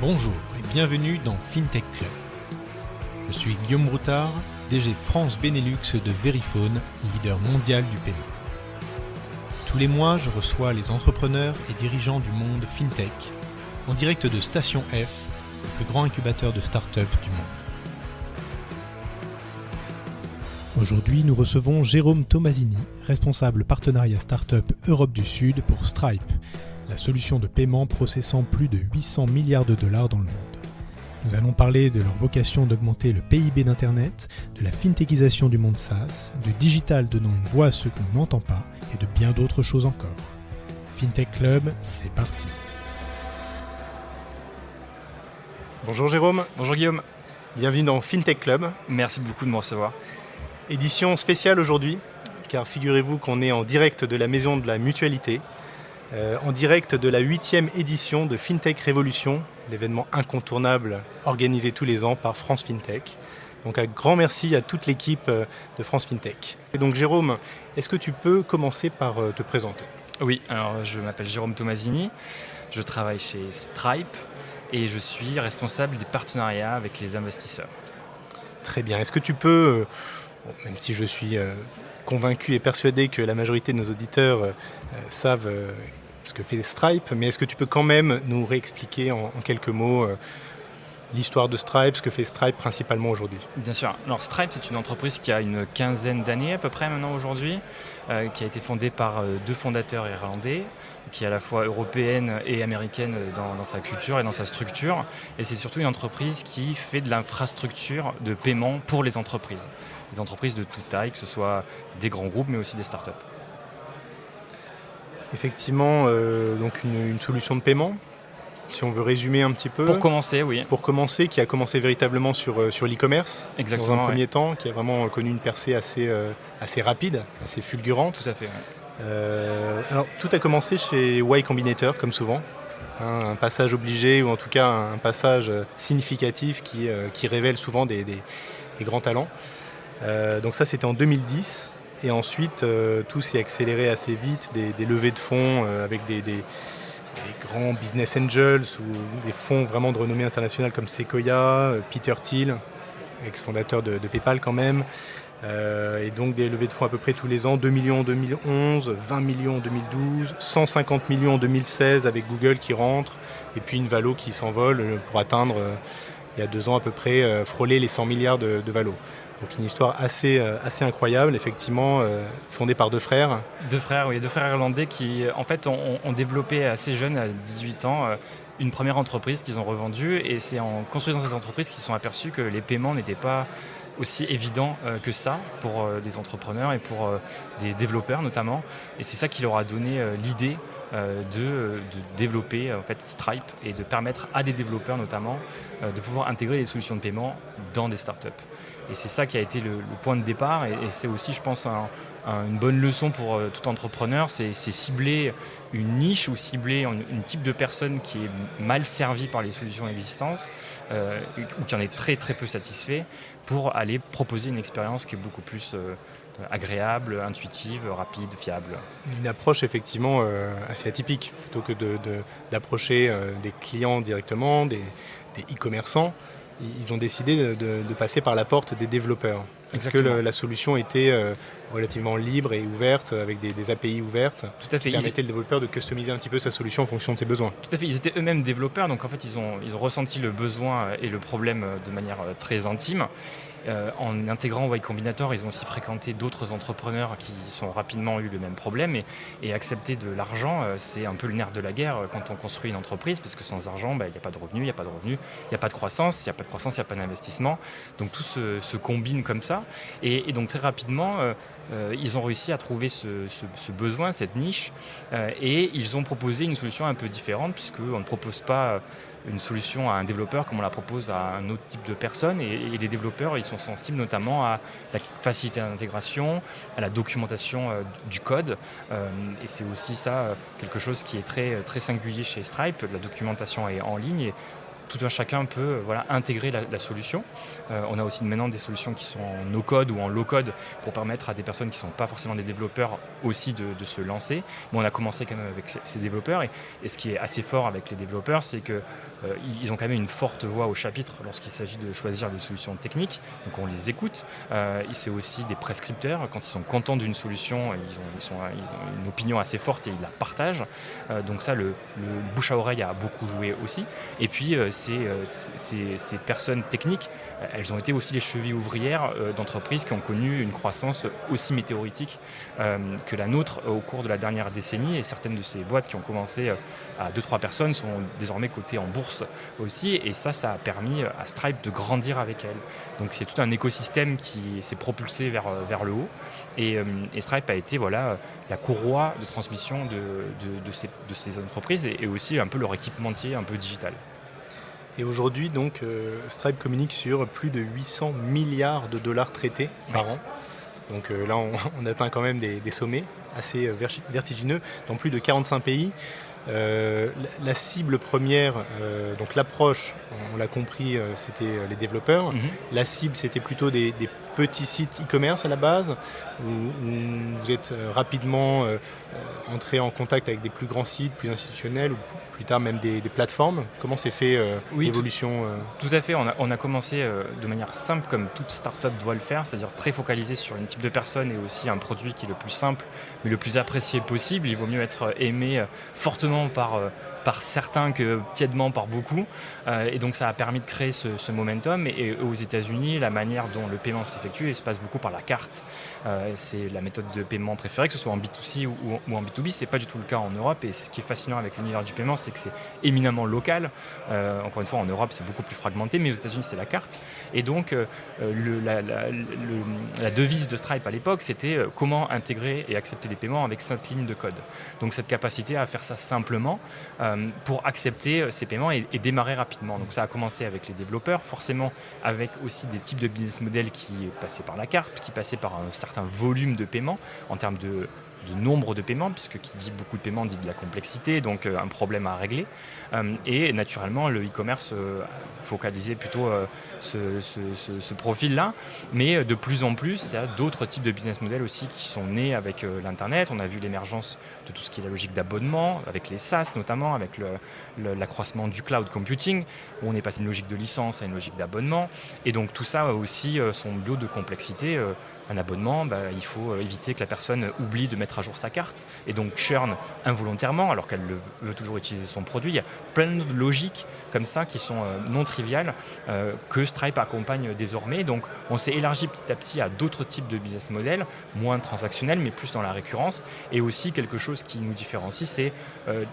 Bonjour et bienvenue dans FinTech Club. Je suis Guillaume Broutard, DG France Benelux de Verifone, leader mondial du paiement. Tous les mois, je reçois les entrepreneurs et dirigeants du monde FinTech en direct de Station F, le plus grand incubateur de start-up du monde. Aujourd'hui, nous recevons Jérôme Tomasini, responsable partenariat start-up Europe du Sud pour Stripe, la solution de paiement processant plus de 800 milliards de dollars dans le monde. Nous allons parler de leur vocation d'augmenter le PIB d'Internet, de la fintechisation du monde SaaS, du digital donnant une voix à ceux qu'on n'entend pas et de bien d'autres choses encore. FinTech Club, c'est parti. Bonjour Jérôme. Bonjour Guillaume. Bienvenue dans FinTech Club. Merci beaucoup de me recevoir. Édition spéciale aujourd'hui, car figurez-vous qu'on est en direct de la Maison de la Mutualité, en direct de la 8e édition de FinTech Révolution, l'événement incontournable organisé tous les ans par France FinTech. Donc un grand merci à toute l'équipe de France FinTech. Et donc Jérôme, est-ce que tu peux commencer par te présenter ? Oui, alors je m'appelle Jérôme Tomasini, je travaille chez Stripe et je suis responsable des partenariats avec les investisseurs. Très bien. Est-ce que tu peux, même si je suis convaincu et persuadé que la majorité de nos auditeurs savent ce que fait Stripe, mais est-ce que tu peux quand même nous réexpliquer en quelques mots l'histoire de Stripe, ce que fait Stripe principalement aujourd'hui ? Bien sûr. Alors Stripe, c'est une entreprise qui a une quinzaine d'années à peu près maintenant aujourd'hui, qui a été fondée par deux fondateurs irlandais, qui est à la fois européenne et américaine dans sa culture et dans sa structure. Et c'est surtout une entreprise qui fait de l'infrastructure de paiement pour les entreprises. Les entreprises de toute taille, que ce soit des grands groupes, mais aussi des startups. Effectivement, donc une solution de paiement, si on veut résumer un petit peu. Pour commencer, oui. Pour commencer, qui a commencé véritablement sur l'e-commerce. Exactement, dans un premier temps, qui a vraiment connu une percée assez rapide, assez fulgurante. Tout à fait, ouais. Alors, tout a commencé chez Y Combinator, comme souvent. Un passage obligé, ou en tout cas un passage significatif qui révèle souvent des grands talents. Donc ça, c'était en 2010. Et ensuite, tout s'est accéléré assez vite, des levées de fonds avec des grands business angels ou des fonds vraiment de renommée internationale comme Sequoia, Peter Thiel, ex-fondateur de PayPal quand même. Et donc des levées de fonds à peu près tous les ans, 2 millions en 2011, 20 millions en 2012, 150 millions en 2016 avec Google qui rentre, et puis une valo qui s'envole pour atteindre, il y a 2 ans à peu près, frôler les 100 milliards de valo. Donc une histoire assez incroyable, effectivement, fondée par deux frères. Deux frères irlandais qui, en fait, ont développé assez jeunes, à 18 ans, une première entreprise qu'ils ont revendue. Et c'est en construisant cette entreprise qu'ils se sont aperçus que les paiements n'étaient pas aussi évidents que ça pour des entrepreneurs et pour des développeurs notamment. Et c'est ça qui leur a donné l'idée de développer en fait, Stripe et de permettre à des développeurs notamment de pouvoir intégrer des solutions de paiement dans des startups. Et c'est ça qui a été le point de départ et c'est aussi, je pense, une bonne leçon pour tout entrepreneur, c'est cibler une niche ou cibler une type de personne qui est mal servie par les solutions existantes ou qui en est très très peu satisfait pour aller proposer une expérience qui est beaucoup plus agréable, intuitive, rapide, fiable. Une approche effectivement assez atypique, plutôt que d'approcher des clients directement, des e-commerçants. Ils ont décidé de passer par la porte des développeurs. Parce que la solution était relativement libre et ouverte, avec des API ouvertes. Tout à fait. Qui permettaient le développeur de customiser un petit peu sa solution en fonction de ses besoins. Tout à fait. Ils étaient eux-mêmes développeurs, donc en fait ils ont ressenti le besoin et le problème de manière très intime. En intégrant Y Combinator, ils ont aussi fréquenté d'autres entrepreneurs qui ont rapidement eu le même problème et accepter de l'argent, c'est un peu le nerf de la guerre quand on construit une entreprise, parce que sans argent, il n'y a pas de revenus, il n'y a pas de revenus, il n'y a pas de croissance, il n'y a pas de croissance, il n'y a pas d'investissement. Donc tout se combine comme ça. Et donc très rapidement, ils ont réussi à trouver ce besoin, cette niche, et ils ont proposé une solution un peu différente, puisqu'on ne propose pas une solution à un développeur comme on la propose à un autre type de personne. Et les développeurs, ils sont sensibles notamment à la facilité d'intégration, à la documentation du code. Et c'est aussi ça quelque chose qui est très, très singulier chez Stripe. La documentation est en ligne. Et tout un chacun peut intégrer la solution. On a aussi maintenant des solutions qui sont en no-code ou en low-code pour permettre à des personnes qui ne sont pas forcément des développeurs aussi de se lancer. Mais on a commencé quand même avec ces développeurs et ce qui est assez fort avec les développeurs, c'est qu'ils ont quand même une forte voix au chapitre lorsqu'il s'agit de choisir des solutions techniques. Donc on les écoute. C'est aussi des prescripteurs. Quand ils sont contents d'une solution, ils ont une opinion assez forte et ils la partagent. Donc ça, le bouche à oreille a beaucoup joué aussi. Et puis ces personnes techniques, elles ont été aussi les chevilles ouvrières d'entreprises qui ont connu une croissance aussi météoritique que la nôtre au cours de la dernière décennie. Et certaines de ces boîtes qui ont commencé à 2-3 personnes sont désormais cotées en bourse aussi. Et ça a permis à Stripe de grandir avec elles. Donc c'est tout un écosystème qui s'est propulsé vers le haut. Et Stripe a été la courroie de transmission de ces entreprises et aussi un peu leur équipementier un peu digital. Et aujourd'hui, donc, Stripe communique sur plus de 800 milliards de dollars traités par an. Donc là, on atteint quand même des sommets assez vertigineux dans plus de 45 pays. La cible première, donc l'approche, on l'a compris, c'était les développeurs. La cible, c'était plutôt des petits sites e-commerce à la base, où vous êtes rapidement entré en contact avec des plus grands sites, plus institutionnels, ou plus tard même des plateformes. Comment s'est fait l'évolution Tout à fait, on a commencé de manière simple, comme toute start-up doit le faire, c'est-à-dire très focalisé sur une type de personne et aussi un produit qui est le plus simple, mais le plus apprécié possible. Il vaut mieux être aimé fortement par certains que tièdement par beaucoup. Et donc ça a permis de créer ce momentum. Et aux États-Unis, la manière dont le paiement s'effectue, il se passe beaucoup par la carte. C'est la méthode de paiement préférée, que ce soit en B2C ou en B2B. Ce n'est pas du tout le cas en Europe. Et ce qui est fascinant avec l'univers du paiement, c'est que c'est éminemment local. Encore une fois, en Europe, c'est beaucoup plus fragmenté, mais aux États-Unis, c'est la carte. Et donc, la devise de Stripe à l'époque, c'était comment intégrer et accepter des paiements avec 5 lignes de code. Donc cette capacité à faire ça simplement pour accepter ces paiements et démarrer rapidement. Donc ça a commencé avec les développeurs, forcément avec aussi des types de business models qui passaient par la carte, qui passaient par un certain volume de paiement en termes de nombre de paiements, puisque qui dit beaucoup de paiements dit de la complexité, donc un problème à régler. Et naturellement, le e-commerce focalisait plutôt ce profil-là, mais de plus en plus, il y a d'autres types de business models aussi qui sont nés avec l'Internet. On a vu l'émergence de tout ce qui est la logique d'abonnement, avec les SaaS notamment, avec l'accroissement du cloud computing, où on est passé d'une logique de licence à une logique d'abonnement. Et donc tout ça a aussi son lot de complexité. Un abonnement, il faut éviter que la personne oublie de mettre à jour sa carte et donc churn involontairement alors qu'elle veut toujours utiliser son produit. Il y a plein de logiques comme ça qui sont non triviales que Stripe accompagne désormais. Donc on s'est élargi petit à petit à d'autres types de business models, moins transactionnels mais plus dans la récurrence. Et aussi quelque chose qui nous différencie, c'est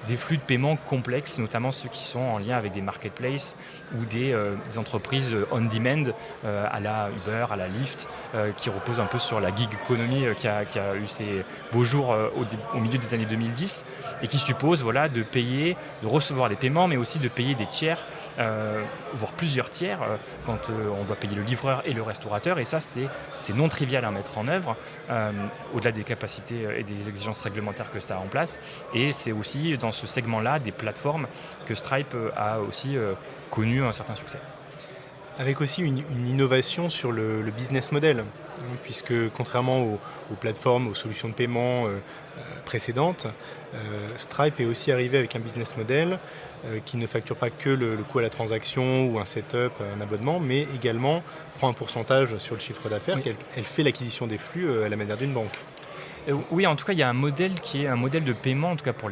des flux de paiement complexes, notamment ceux qui sont en lien avec des marketplaces ou des entreprises on-demand à la Uber, à la Lyft, qui reposent un peu sur la gig economy qui a eu ses beaux jours au milieu des années 2010 et qui suppose de payer, de recevoir des paiements mais aussi de payer des tiers, voire plusieurs tiers quand on doit payer le livreur et le restaurateur, et ça c'est non trivial à mettre en œuvre au-delà des capacités et des exigences réglementaires que ça a en place. Et c'est aussi dans ce segment-là des plateformes que Stripe a aussi connu un certain succès. Avec aussi une innovation sur le business model, puisque contrairement aux plateformes, aux solutions de paiement précédentes, Stripe est aussi arrivé avec un business model qui ne facture pas que le coût à la transaction ou un setup, un abonnement, mais également prend un pourcentage sur le chiffre d'affaires. Oui. Elle fait l'acquisition des flux à la manière d'une banque. Oui, en tout cas, il y a un modèle qui est un modèle de paiement, en tout cas pour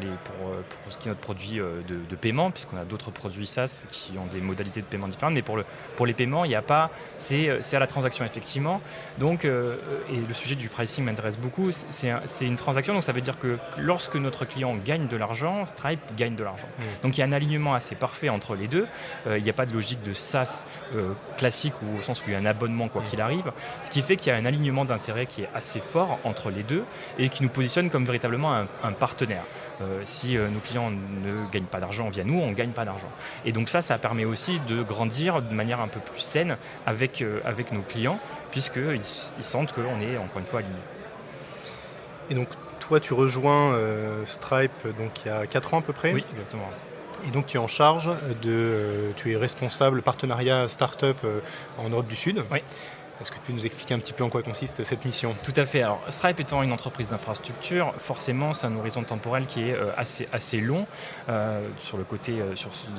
ce qui est notre produit de paiement, puisqu'on a d'autres produits SaaS qui ont des modalités de paiement différentes, mais pour les paiements, il n'y a pas, c'est à la transaction effectivement. Donc, et le sujet du pricing m'intéresse beaucoup, c'est une transaction, donc ça veut dire que lorsque notre client gagne de l'argent, Stripe gagne de l'argent. Donc il y a un alignement assez parfait entre les deux. Il n'y a pas de logique de SaaS classique ou au sens où il y a un abonnement quoi qu'il arrive, ce qui fait qu'il y a un alignement d'intérêt qui est assez fort entre les deux et qui nous positionne comme véritablement un partenaire. Si nos clients ne gagnent pas d'argent via nous, on ne gagne pas d'argent. Et donc ça permet aussi de grandir de manière un peu plus saine avec nos clients, puisqu'ils sentent qu'on est encore une fois alignés. Et donc toi tu rejoins Stripe donc, il y a 4 ans à peu près. Oui, exactement. Et donc tu es en charge tu es responsable partenariat start-up en Europe du Sud. Oui. Est-ce que tu peux nous expliquer un petit peu en quoi consiste cette mission ? Tout à fait. Alors, Stripe étant une entreprise d'infrastructure, forcément, c'est un horizon temporel qui est assez long sur de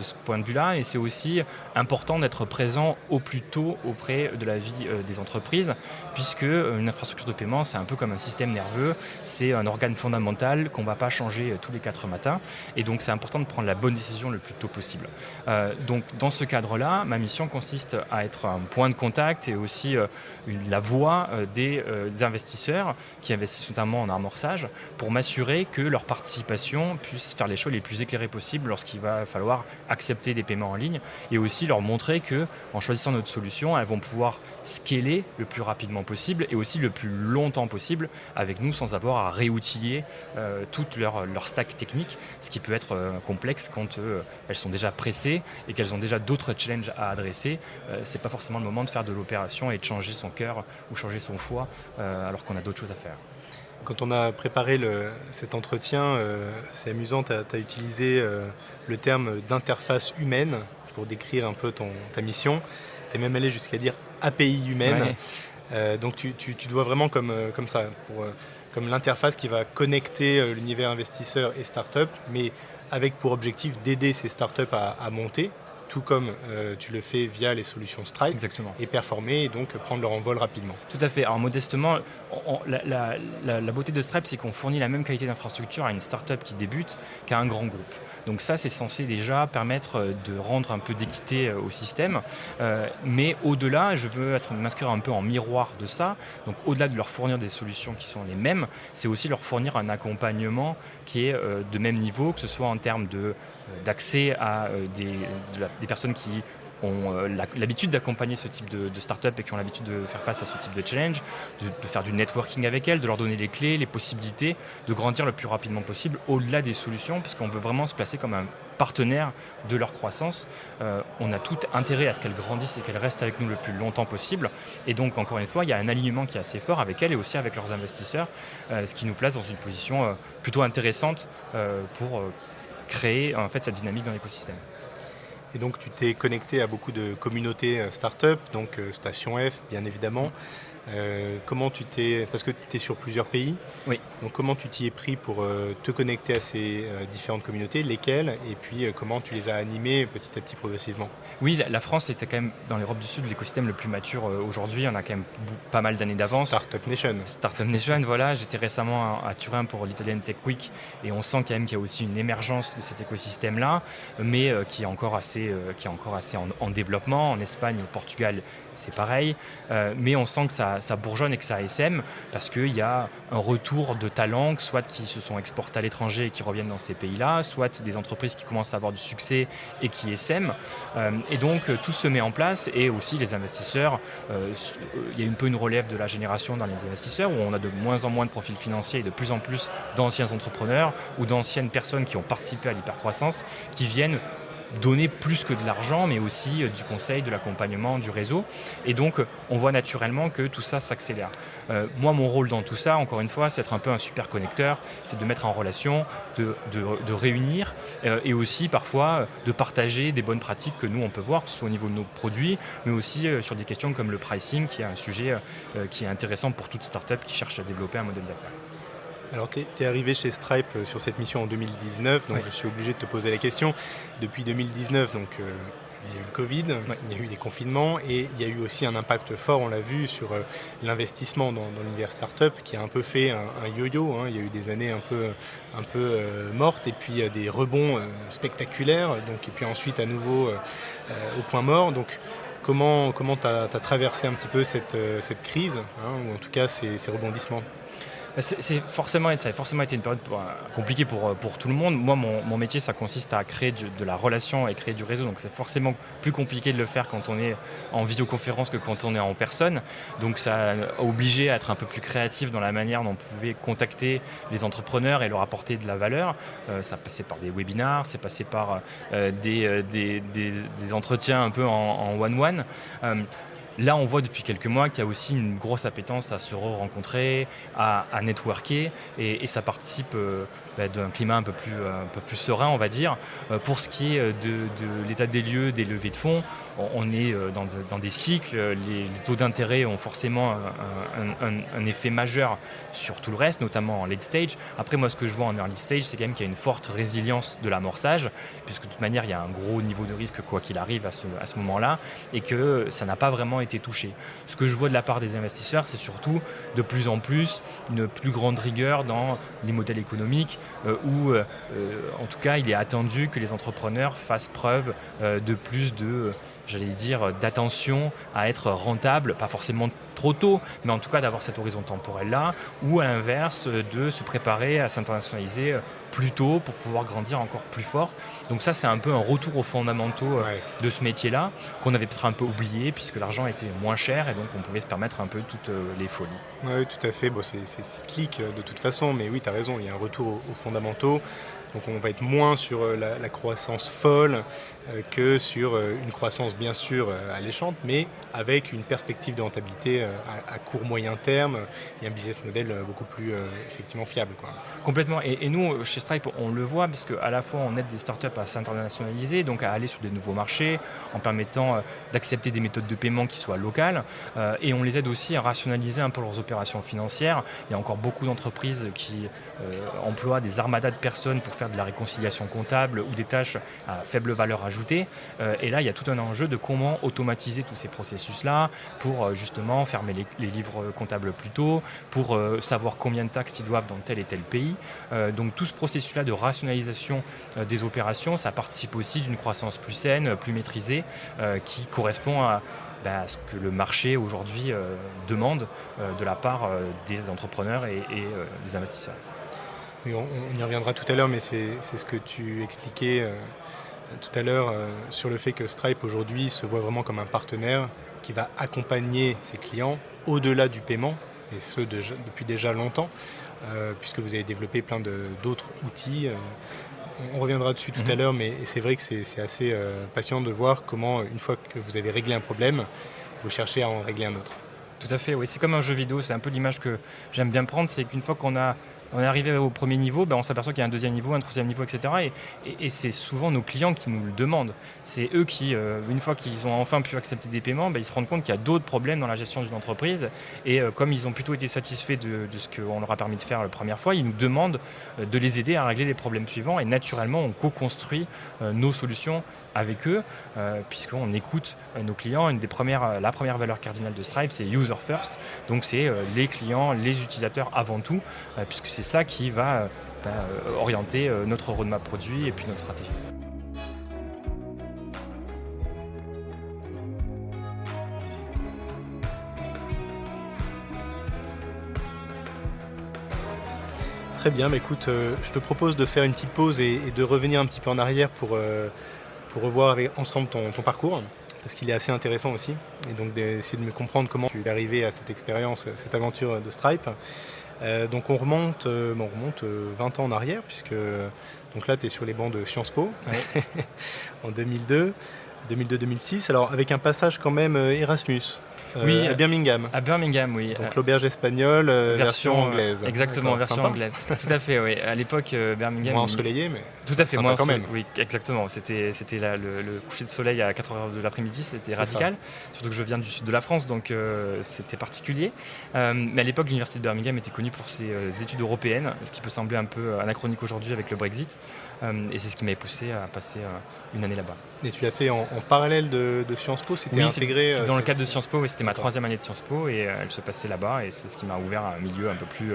ce point de vue-là. Et c'est aussi important d'être présent au plus tôt auprès de la vie des entreprises, puisque une infrastructure de paiement, c'est un peu comme un système nerveux. C'est un organe fondamental qu'on ne va pas changer tous les 4 matins. Et donc, c'est important de prendre la bonne décision le plus tôt possible. Donc, dans ce cadre-là, ma mission consiste à être un point de contact et aussi la voix des investisseurs qui investissent notamment en amorçage pour m'assurer que leur participation puisse faire les choix les plus éclairés possibles lorsqu'il va falloir accepter des paiements en ligne, et aussi leur montrer qu'en choisissant notre solution, elles vont pouvoir scaler le plus rapidement possible et aussi le plus longtemps possible avec nous sans avoir à réoutiller toute leur stack technique, ce qui peut être complexe quand elles sont déjà pressées et qu'elles ont déjà d'autres challenges à adresser. C'est pas forcément le moment de faire de l'opération et de changer son cœur ou changer son foie alors qu'on a d'autres choses à faire. Quand on a préparé cet entretien, c'est amusant, tu as utilisé le terme d'interface humaine pour décrire un peu ta mission. Tu es même allé jusqu'à dire API humaine. Ouais. Donc tu te vois vraiment comme ça, comme l'interface qui va connecter l'univers investisseur et start-up, mais avec pour objectif d'aider ces start-up à monter, tout comme tu le fais via les solutions Stripe. Exactement. Et performer et donc prendre leur envol rapidement. Tout à fait. Alors modestement, la beauté de Stripe, c'est qu'on fournit la même qualité d'infrastructure à une start-up qui débute qu'à un grand groupe. Donc ça, c'est censé déjà permettre de rendre un peu d'équité au système. Mais au-delà, je veux m'inscrire un peu en miroir de ça. Donc au-delà de leur fournir des solutions qui sont les mêmes, c'est aussi leur fournir un accompagnement qui est de même niveau, que ce soit en termes d'accès à des personnes qui ont l'habitude d'accompagner ce type de start-up et qui ont l'habitude de faire face à ce type de challenge, de faire du networking avec elles, de leur donner les clés, les possibilités, de grandir le plus rapidement possible au-delà des solutions, parce qu'on veut vraiment se placer comme un partenaire de leur croissance. On a tout intérêt à ce qu'elles grandissent et qu'elles restent avec nous le plus longtemps possible. Et donc, encore une fois, il y a un alignement qui est assez fort avec elles et aussi avec leurs investisseurs, ce qui nous place dans une position plutôt intéressante pour créer en fait cette dynamique dans l'écosystème. Et donc tu t'es connecté à beaucoup de communautés start-up, donc Station F bien évidemment. Comment parce que tu es sur plusieurs pays, oui. Donc comment tu t'y es pris pour te connecter à ces différentes communautés, lesquelles, et puis comment tu les as animées petit à petit progressivement? Oui, la France était quand même dans l'Europe du Sud l'écosystème le plus mature aujourd'hui, on a quand même pas mal d'années d'avance. Startup Nation. Startup Nation, voilà, j'étais récemment à Turin pour l'Italian Tech Week et on sent quand même qu'il y a aussi une émergence de cet écosystème-là, mais qui est encore assez en développement. En Espagne, au Portugal, c'est pareil, mais on sent que ça bourgeonne et que ça SM parce qu'il y a un retour de talents, soit qui se sont exportés à l'étranger et qui reviennent dans ces pays-là, soit des entreprises qui commencent à avoir du succès et qui SM. Et donc tout se met en place et aussi les investisseurs, il y a un peu une relève de la génération dans les investisseurs où on a de moins en moins de profils financiers et de plus en plus d'anciens entrepreneurs ou d'anciennes personnes qui ont participé à l'hypercroissance qui viennent donner plus que de l'argent, mais aussi du conseil, de l'accompagnement, du réseau. Et donc, on voit naturellement que tout ça s'accélère. Moi, mon rôle dans tout ça, encore une fois, c'est d'être un peu un super connecteur, c'est de mettre en relation, de réunir et aussi parfois de partager des bonnes pratiques que nous, on peut voir, que ce soit au niveau de nos produits, mais aussi sur des questions comme le pricing, qui est un sujet qui est intéressant pour toute start-up qui cherche à développer un modèle d'affaires. Alors, tu es arrivé chez Stripe sur cette mission en 2019, donc oui. Je suis obligé de te poser la question. Depuis 2019, donc, il y a eu le Covid, oui. Il y a eu des confinements et il y a eu aussi un impact fort, on l'a vu, sur l'investissement dans l'univers startup qui a un peu fait un yo-yo. Il y a eu des années un peu mortes et puis des rebonds spectaculaires, et puis ensuite à nouveau au point mort. Donc, comment tu as traversé un petit peu cette crise, ou en tout cas ces rebondissements? Ça a forcément été une période compliquée pour tout le monde. Moi, mon métier, ça consiste à créer de la relation et créer du réseau. Donc, c'est forcément plus compliqué de le faire quand on est en vidéoconférence que quand on est en personne. Donc, ça a obligé à être un peu plus créatif dans la manière dont on pouvait contacter les entrepreneurs et leur apporter de la valeur. Ça passait par des webinars, c'est passé par des entretiens un peu en one-one. Là, on voit depuis quelques mois qu'il y a aussi une grosse appétence à se rencontrer, à networker, et ça participe d'un climat un peu plus serein, on va dire. Pour ce qui est de l'état des lieux, des levées de fonds, on est dans des cycles. Les taux d'intérêt ont forcément un effet majeur sur tout le reste, notamment en late stage. Après, moi, ce que je vois en early stage, c'est quand même qu'il y a une forte résilience de l'amorçage, puisque de toute manière, il y a un gros niveau de risque, quoi qu'il arrive à ce moment-là, et que ça n'a pas vraiment été touché. Ce que je vois de la part des investisseurs, c'est surtout de plus en plus une plus grande rigueur dans les modèles économiques, où en tout cas, il est attendu que les entrepreneurs fassent preuve de plus d'attention à être rentable, pas forcément trop tôt, mais en tout cas d'avoir cet horizon temporel-là, ou à l'inverse, de se préparer à s'internationaliser plus tôt pour pouvoir grandir encore plus fort. Donc ça, c'est un peu un retour aux fondamentaux de ce métier-là, qu'on avait peut-être un peu oublié, puisque l'argent était moins cher, et donc on pouvait se permettre un peu toutes les folies. Oui, tout à fait. Bon, c'est cyclique de toute façon, mais oui, tu as raison, il y a un retour aux fondamentaux. Donc on va être moins sur la croissance folle que sur une croissance bien sûr alléchante, mais avec une perspective de rentabilité à court moyen terme et un business model beaucoup plus effectivement fiable, quoi. Complètement. Et nous, chez Stripe, on le voit, parce qu'à la fois on aide des startups à s'internationaliser, donc à aller sur des nouveaux marchés, en permettant d'accepter des méthodes de paiement qui soient locales, et on les aide aussi à rationaliser un peu leurs opérations financières. Il y a encore beaucoup d'entreprises qui emploient des armadas de personnes pour faire de la réconciliation comptable ou des tâches à faible valeur ajoutée. Et là, il y a tout un enjeu de comment automatiser tous ces processus-là pour justement fermer les livres comptables plus tôt, pour savoir combien de taxes ils doivent dans tel et tel pays. Donc tout ce processus-là de rationalisation des opérations, ça participe aussi d'une croissance plus saine, plus maîtrisée, qui correspond à ce que le marché aujourd'hui demande de la part des entrepreneurs et des investisseurs. Oui, on y reviendra tout à l'heure, mais c'est ce que tu expliquais tout à l'heure sur le fait que Stripe aujourd'hui se voit vraiment comme un partenaire qui va accompagner ses clients au-delà du paiement, et ce depuis déjà longtemps, puisque vous avez développé plein d'autres outils. On reviendra dessus tout à l'heure, mais c'est vrai que c'est assez passionnant de voir comment, une fois que vous avez réglé un problème, vous cherchez à en régler un autre. Tout à fait, oui. C'est comme un jeu vidéo, c'est un peu l'image que j'aime bien prendre, c'est qu'une fois qu'on est arrivé au premier niveau, on s'aperçoit qu'il y a un deuxième niveau, un troisième niveau, etc. Et c'est souvent nos clients qui nous le demandent. C'est eux qui, une fois qu'ils ont enfin pu accepter des paiements, ils se rendent compte qu'il y a d'autres problèmes dans la gestion d'une entreprise. Et comme ils ont plutôt été satisfaits de ce qu'on leur a permis de faire la première fois, ils nous demandent de les aider à régler les problèmes suivants. Et naturellement, on co-construit nos solutions avec eux, puisqu'on écoute nos clients. La première valeur cardinale de Stripe, c'est user first. Donc c'est les clients, les utilisateurs avant tout, puisque c'est ça qui va orienter notre roadmap produit et puis notre stratégie. Très bien, écoute, je te propose de faire une petite pause et de revenir un petit peu en arrière pour revoir ensemble ton parcours, parce qu'il est assez intéressant aussi, et donc d'essayer de me comprendre comment tu es arrivé à cette expérience, cette aventure de Stripe. Donc on remonte 20 ans en arrière, puisque donc là tu es sur les bancs de Sciences Po, ouais. En 2002-2006, alors avec un passage quand même Erasmus. Oui, à Birmingham. À Birmingham, oui. Donc l'auberge espagnole, version anglaise. Exactement, version sympa. Anglaise. Tout à fait, oui. À l'époque, Birmingham. Moins ensoleillé, mais tout à fait, moins quand même. Oui, exactement. C'était le coucher de soleil à 4h de l'après-midi, c'était radical. Surtout que je viens du sud de la France, donc c'était particulier. Mais à l'époque, l'université de Birmingham était connue pour ses études européennes, ce qui peut sembler un peu anachronique aujourd'hui avec le Brexit. Et c'est ce qui m'avait poussé à passer une année là-bas. Et tu l'as fait en parallèle de Sciences Po, c'était intégré. C'est dans le cadre de Sciences Po, c'était ma troisième année de Sciences Po, et elle se passait là-bas, et c'est ce qui m'a ouvert à un milieu un peu plus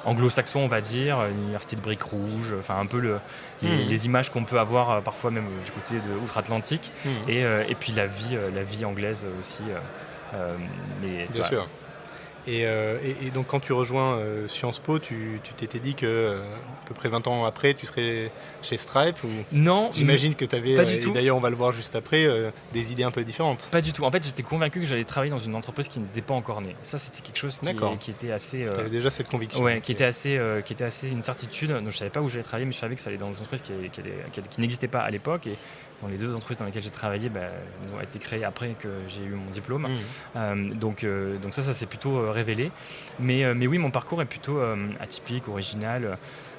anglo-saxon, on va dire, l'université de briques rouges, enfin un peu les images qu'on peut avoir parfois même du côté de outre-Atlantique, et puis la vie anglaise aussi. Bien sûr. Et donc quand tu rejoins Sciences Po, tu t'étais dit que à peu près 20 ans après, tu serais chez Stripe ou... Non. J'imagine que tu avais, pas du tout. D'ailleurs on va le voir juste après, des idées un peu différentes. Pas du tout. En fait, j'étais convaincu que j'allais travailler dans une entreprise qui n'était pas encore née. Ça, c'était quelque chose qui était assez... Tu avais déjà cette conviction. Ouais, qui était assez une certitude. Donc, je ne savais pas où j'allais travailler, mais je savais que ça allait dans une entreprise qui n'existait pas à l'époque. Et dans les 2 entreprises dans lesquelles j'ai travaillé ont été créées après que j'ai eu mon diplôme. Donc ça s'est plutôt révélé. Mais oui, mon parcours est plutôt atypique, original.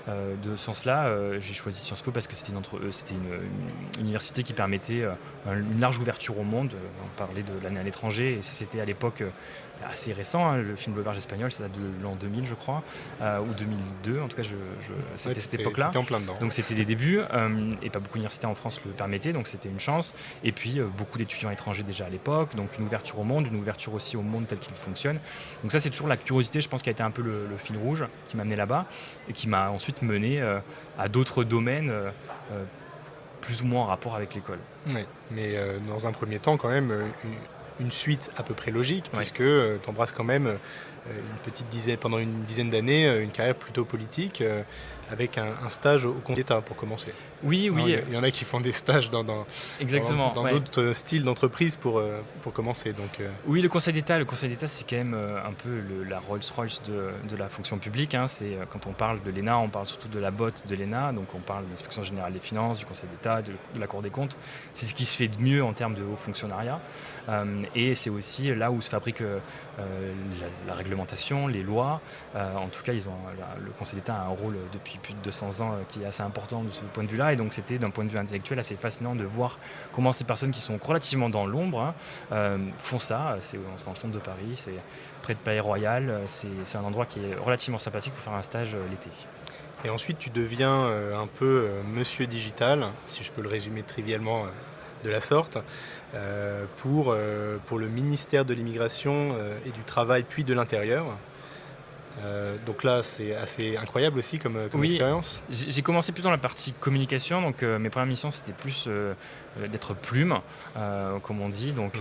De ce sens-là, j'ai choisi Sciences Po parce que c'était une université qui permettait une large ouverture au monde. On parlait de l'année à l'étranger et c'était à l'époque assez récent. Le film L'Auberge espagnole, ça date de l'an 2000, je crois, ou 2002. En tout cas, c'était cette époque-là. T'étais en plein dedans. Donc c'était les débuts et pas beaucoup d'universités en France le permettaient, donc c'était une chance. Et puis beaucoup d'étudiants étrangers déjà à l'époque, donc une ouverture au monde, une ouverture aussi au monde tel qu'il fonctionne. Donc ça, c'est toujours la curiosité, je pense, qui a été un peu le fil rouge qui m'a amené là-bas et qui m'a ensuite mené à d'autres domaines plus ou moins en rapport avec l'école. Oui, mais dans un premier temps, quand même, une suite à peu près logique, puisque tu embrasses quand même pendant une dizaine d'années, une carrière plutôt politique, avec un stage au Conseil d'État pour commencer. Oui. Il y en a qui font des stages dans d'autres styles d'entreprise pour commencer. Donc, Oui, le Conseil d'État, c'est quand même un peu la Rolls-Royce de la fonction publique. C'est, quand on parle de l'ENA, on parle surtout de la botte de l'ENA, donc on parle de l'Inspection générale des finances, du Conseil d'État, de la Cour des comptes. C'est ce qui se fait de mieux en termes de haut fonctionnariat. Et c'est aussi là où se fabrique la réglementation, les lois. En tout cas, le Conseil d'État a un rôle depuis plus de 200 ans qui est assez important de ce point de vue-là. Et donc, c'était d'un point de vue intellectuel assez fascinant de voir comment ces personnes qui sont relativement dans l'ombre font ça. C'est dans le centre de Paris, c'est près de Palais-Royal. C'est un endroit qui est relativement sympathique pour faire un stage l'été. Et ensuite, tu deviens un peu monsieur digital, si je peux le résumer trivialement de la sorte, pour le ministère de l'Immigration et du Travail, puis de l'Intérieur. Donc là, c'est assez incroyable aussi comme expérience. J'ai commencé plutôt dans la partie communication, donc mes premières missions c'était plus d'être plume, comme on dit, donc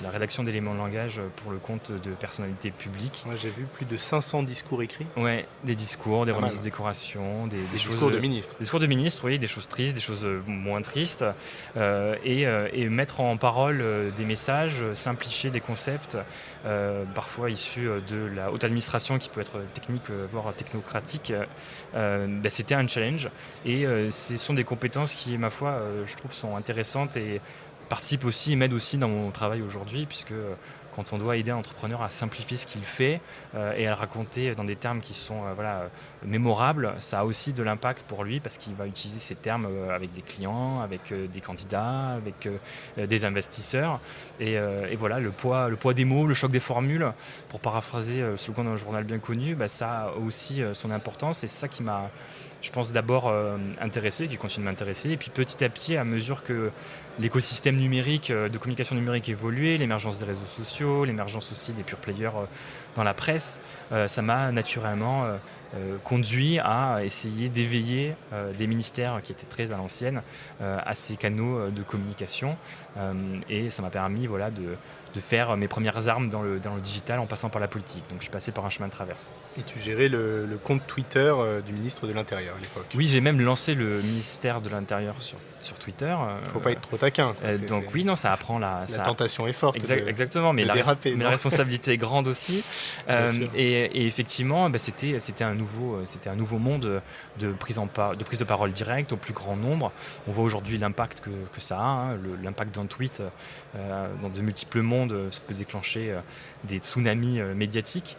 la rédaction d'éléments de langage pour le compte de personnalités publiques. Moi, j'ai vu plus de 500 discours écrits. Ouais, des discours, des remises de décoration, des choses, discours de ministres. Des discours de ministres, oui, des choses tristes, des choses moins tristes, et mettre en parole des messages, simplifier des concepts, parfois issus de la haute administration qui peut être technique, voire technocratique. C'était un challenge et ce sont des compétences qui, ma foi, je trouve sont intéressantes et participent aussi et m'aident aussi dans mon travail aujourd'hui, puisque quand on doit aider un entrepreneur à simplifier ce qu'il fait et à le raconter dans des termes qui sont mémorables, ça a aussi de l'impact pour lui parce qu'il va utiliser ces termes avec des clients, avec des candidats, avec des investisseurs. Et voilà, le poids des mots, le choc des formules, pour paraphraser le slogan d'un journal bien connu, ça a aussi son importance et c'est ça qui m'a, je pense, d'abord intéressé, qui continue de m'intéresser. Et puis petit à petit, à mesure que l'écosystème numérique, de communication numérique évoluait, l'émergence des réseaux sociaux, l'émergence aussi des pure players dans la presse, ça m'a naturellement conduit à essayer d'éveiller des ministères qui étaient très à l'ancienne à ces canaux de communication. Et ça m'a permis de faire mes premières armes dans le digital en passant par la politique. Donc je suis passé par un chemin de traverse. Et tu gérais le compte Twitter du ministre de l'Intérieur à l'époque. Oui, j'ai même lancé le ministère de l'Intérieur sur Twitter. Faut pas être trop taquin. Oui, non, ça apprend la tentation est forte. Exactement, mais la responsabilité est grande aussi. Et effectivement, c'était un nouveau monde de prise de parole directe au plus grand nombre. On voit aujourd'hui l'impact que ça a, l'impact d'un tweet dans de multiples mondes. Ça peut déclencher des tsunamis médiatiques,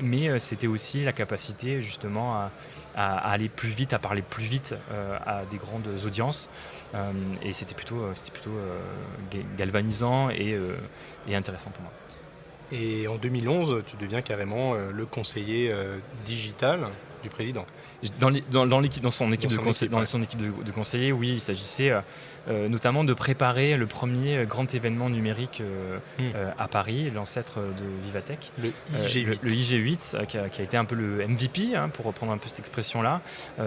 mais c'était aussi la capacité justement à aller plus vite, à parler plus vite à des grandes audiences, et c'était plutôt galvanisant et intéressant pour moi. Et en 2011, tu deviens carrément le conseiller digital du président. Dans son équipe de conseillers, oui, il s'agissait notamment de préparer le premier grand événement numérique à Paris, l'ancêtre de Vivatech. Le IG8. Le IG8, qui a été un peu le MVP, pour reprendre un peu cette expression-là,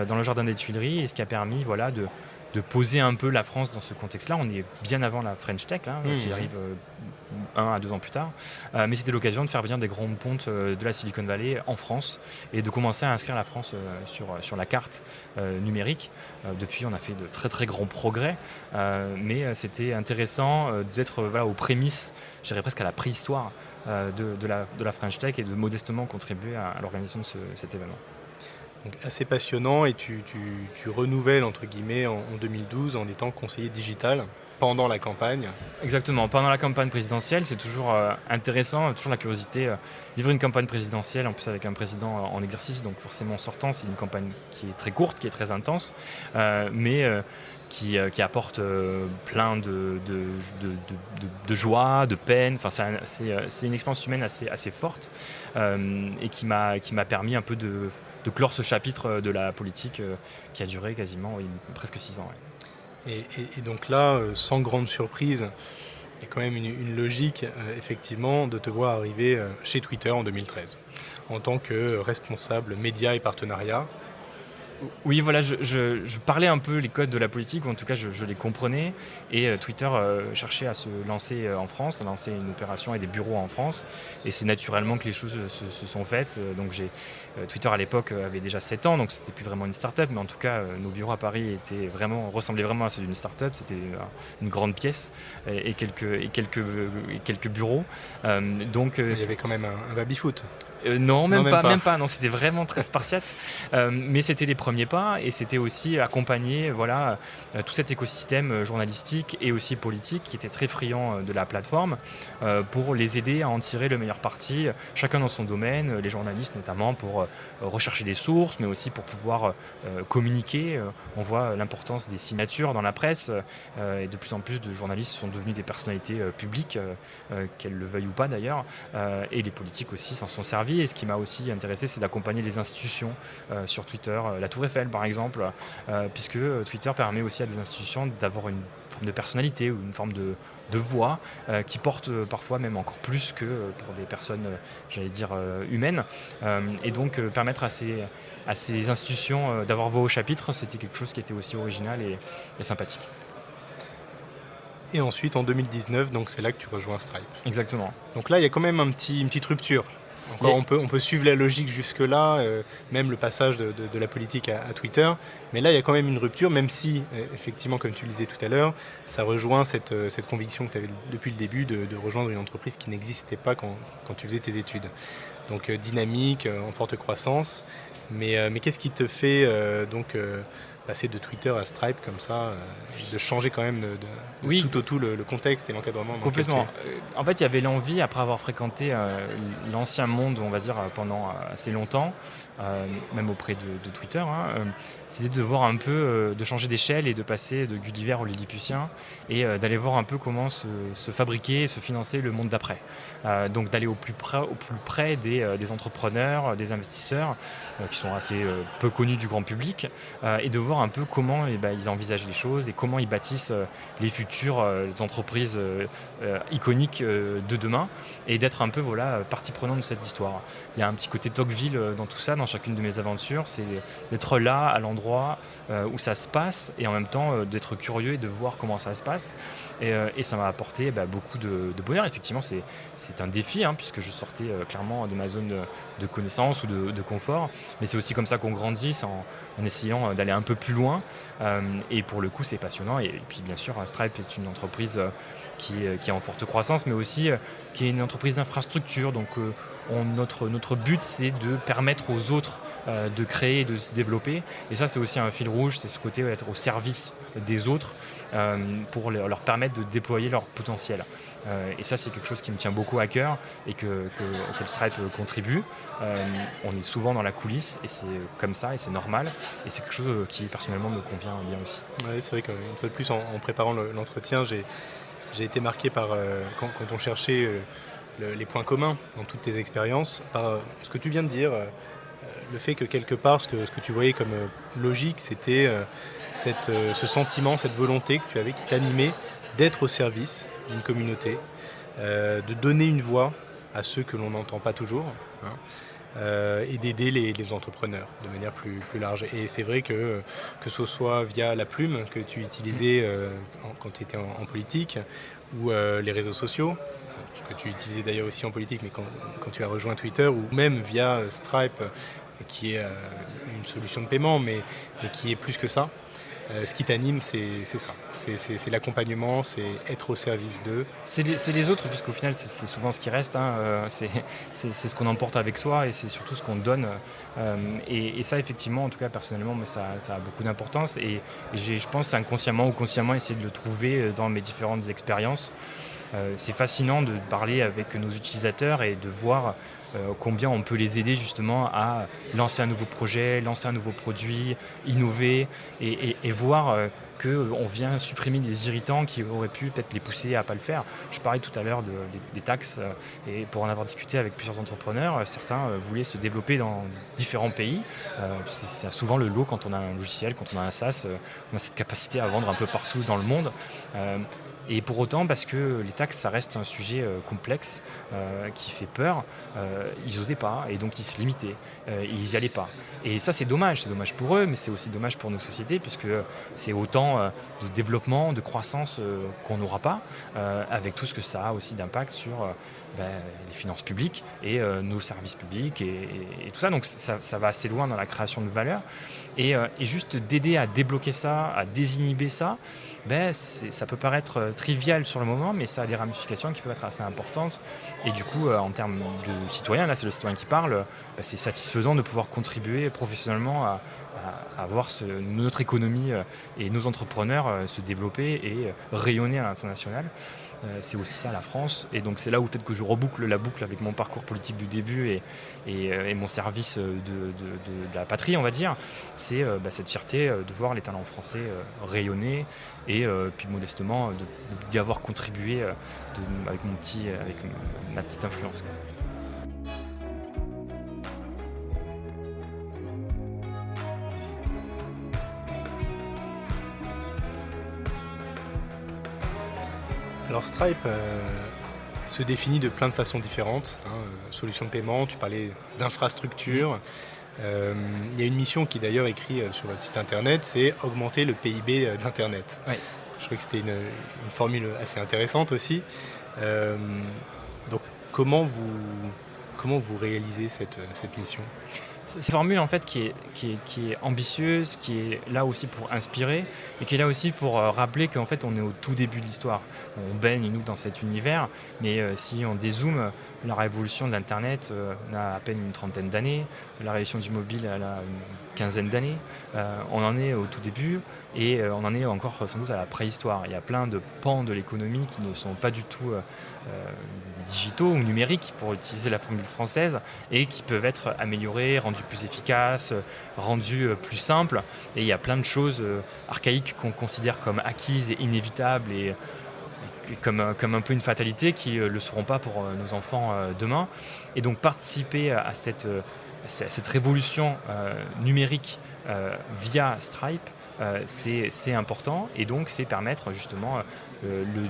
dans le jardin des Tuileries, et ce qui a permis de poser un peu la France dans ce contexte-là. On est bien avant la French Tech, qui arrive 1 à 2 ans plus tard. Mais c'était l'occasion de faire venir des grandes pontes de la Silicon Valley en France et de commencer à inscrire la France sur la carte numérique. Depuis, on a fait de très très grands progrès, mais c'était intéressant d'être aux prémices, je dirais presque à la préhistoire de la French Tech, et de modestement contribuer à l'organisation de cet événement. Donc assez passionnant, et tu renouvelles entre guillemets en 2012 en étant conseiller digital pendant la campagne. Exactement. Pendant la campagne présidentielle, c'est toujours intéressant, toujours la curiosité. Vivre une campagne présidentielle, en plus avec un président en exercice, donc forcément sortant, c'est une campagne qui est très courte, qui est très intense, mais qui apporte plein de joie, de peine. Enfin, c'est une expérience humaine assez forte, et qui m'a permis un peu de clore ce chapitre de la politique qui a duré quasiment presque 6 ans. Ouais. Et donc là, sans grande surprise, il y a quand même une logique, effectivement, de te voir arriver chez Twitter en 2013, en tant que responsable médias et partenariats. Oui, voilà, je parlais un peu les codes de la politique, ou en tout cas je les comprenais, et Twitter cherchait à se lancer en France, à lancer une opération et des bureaux en France, et c'est naturellement que les choses se sont faites. Donc Twitter à l'époque avait déjà 7 ans, donc c'était plus vraiment une start-up, mais en tout cas nos bureaux à Paris ressemblaient vraiment à ceux d'une start-up. C'était une grande pièce et quelques bureaux. Donc il y avait quand même un baby-foot. Non, même pas. Non, c'était vraiment très spartiate. Mais c'était les premiers pas, et c'était aussi accompagner tout cet écosystème journalistique et aussi politique qui était très friand de la plateforme, pour les aider à en tirer le meilleur parti, chacun dans son domaine, les journalistes notamment pour rechercher des sources, mais aussi pour pouvoir communiquer. On voit l'importance des signatures dans la presse, et de plus en plus de journalistes sont devenus des personnalités publiques, qu'elles le veuillent ou pas d'ailleurs, et les politiques aussi s'en sont servis. Et ce qui m'a aussi intéressé, c'est d'accompagner les institutions sur Twitter, la Tour Eiffel par exemple, puisque Twitter permet aussi à des institutions d'avoir une forme de personnalité ou une forme de voix qui porte parfois même encore plus que pour des personnes, humaines. Et donc permettre à ces institutions d'avoir voix au chapitre, c'était quelque chose qui était aussi original et sympathique. Et ensuite, en 2019, donc c'est là que tu rejoins Stripe. Exactement. Donc là, il y a quand même une petite rupture. Encore, on peut suivre la logique jusque-là, même le passage de la politique à Twitter. Mais là, il y a quand même une rupture, même si, effectivement, comme tu le disais tout à l'heure, ça rejoint cette conviction que tu avais depuis le début de rejoindre une entreprise qui n'existait pas quand tu faisais tes études. Donc dynamique, en forte croissance. Mais qu'est-ce qui te fait passer de Twitter à Stripe comme ça, de changer quand même tout le contexte et l'encadrement? Complètement. En fait, il y avait l'envie, après avoir fréquenté l'ancien monde, on va dire, pendant assez longtemps, même auprès de Twitter, c'était de voir un peu, de changer d'échelle et de passer de Gulliver au Lilliputien, et d'aller voir un peu comment se fabriquer et se financer le monde d'après. Donc d'aller au plus près des entrepreneurs, des investisseurs, qui sont assez peu connus du grand public, et de voir un peu comment ils envisagent les choses et comment ils bâtissent les futures entreprises iconiques de demain, et d'être un peu partie prenante de cette histoire. Il y a un petit côté Tocqueville dans tout ça, dans chacune de mes aventures, c'est d'être là à l'endroit où ça se passe, et en même temps d'être curieux et de voir comment ça se passe, et ça m'a apporté beaucoup de bonheur. Effectivement, c'est un défi, puisque je sortais clairement de ma zone de connaissance ou de confort, mais c'est aussi comme ça qu'on grandit, en essayant d'aller un peu plus loin, et pour le coup c'est passionnant. Et puis bien sûr, Stripe est une entreprise qui est en forte croissance, mais aussi qui est une entreprise d'infrastructure. Donc notre but, c'est de permettre aux autres de créer et de se développer, et ça c'est aussi un fil rouge, c'est ce côté être au service des autres, pour leur permettre de déployer leur potentiel. Et ça, c'est quelque chose qui me tient beaucoup à cœur, et que Stripe contribue. On est souvent dans la coulisse, et c'est comme ça, et c'est normal, et c'est quelque chose qui personnellement me convient bien aussi. Ouais, c'est vrai qu'une fois de plus, en préparant l'entretien, j'ai été marqué par, quand on cherchait les points communs dans toutes tes expériences, par ce que tu viens de dire, le fait que quelque part, ce que tu voyais comme logique, c'était ce sentiment, cette volonté que tu avais, qui t'animait, d'être au service d'une communauté, de donner une voix à ceux que l'on n'entend pas toujours, et d'aider les entrepreneurs de manière plus large. Et c'est vrai que ce soit via la plume que tu utilisais quand tu étais en politique, ou les réseaux sociaux, que tu utilisais d'ailleurs aussi en politique, mais quand tu as rejoint Twitter, ou même via Stripe, qui est une solution de paiement, mais qui est plus que ça. Ce qui t'anime, c'est ça. C'est l'accompagnement, c'est être au service d'eux. C'est les autres, puisqu'au final, c'est souvent ce qui reste, hein, c'est ce qu'on emporte avec soi et c'est surtout ce qu'on donne. Et ça, effectivement, en tout cas, personnellement, mais ça a beaucoup d'importance. Et j'ai, je pense, inconsciemment ou consciemment, essayé de le trouver dans mes différentes expériences. C'est fascinant de parler avec nos utilisateurs et de voir combien on peut les aider justement à lancer un nouveau projet, lancer un nouveau produit, innover et voir qu'on vient supprimer des irritants qui auraient pu peut-être les pousser à ne pas le faire. Je parlais tout à l'heure des taxes et pour en avoir discuté avec plusieurs entrepreneurs, certains voulaient se développer dans différents pays. C'est souvent le lot quand on a un logiciel, quand on a un SaaS, on a cette capacité à vendre un peu partout dans le monde. Et pour autant, parce que les taxes, ça reste un sujet complexe qui fait peur, ils n'osaient pas et donc ils se limitaient, ils n'y allaient pas. Et ça, c'est dommage pour eux, mais c'est aussi dommage pour nos sociétés, puisque c'est autant de développement, de croissance qu'on n'aura pas, avec tout ce que ça a aussi d'impact sur les finances publiques et nos services publics et tout ça. Donc ça va assez loin dans la création de valeur. Et juste d'aider à débloquer ça, à désinhiber ça, ça peut paraître trivial sur le moment, mais ça a des ramifications qui peuvent être assez importantes. Et du coup, en termes de citoyen, là c'est le citoyen qui parle, c'est satisfaisant de pouvoir contribuer professionnellement à voir notre économie et nos entrepreneurs se développer et rayonner à l'international. C'est aussi ça la France, et donc c'est là où peut-être que je reboucle la boucle avec mon parcours politique du début et mon service de la patrie, on va dire. C'est cette fierté de voir les talents français rayonner et puis modestement d'y avoir contribué avec ma petite influence, quoi. Alors Stripe se définit de plein de façons différentes. Solution de paiement, tu parlais d'infrastructure. Il y a une mission qui est d'ailleurs écrite sur votre site internet, c'est augmenter le PIB d'Internet. Oui. Je trouvais que c'était une formule assez intéressante aussi. Donc comment vous réalisez cette mission ? Cette formule en fait qui est ambitieuse, qui est là aussi pour inspirer et qui est là aussi pour rappeler qu'en fait on est au tout début de l'histoire. On baigne nous dans cet univers, mais si on dézoome, la révolution de l'internet a à peine une trentaine d'années, la révolution du mobile elle a une quinzaine d'années. On en est au tout début et on en est encore sans doute à la préhistoire. Il y a plein de pans de l'économie qui ne sont pas du tout digitaux ou numériques, pour utiliser la formule française, et qui peuvent être améliorés, rendus plus efficaces, rendus plus simples. Et il y a plein de choses archaïques qu'on considère comme acquises et inévitables et comme un peu une fatalité qui ne le seront pas pour nos enfants demain. Et donc participer à cette révolution numérique via Stripe, c'est important, et donc c'est permettre justement le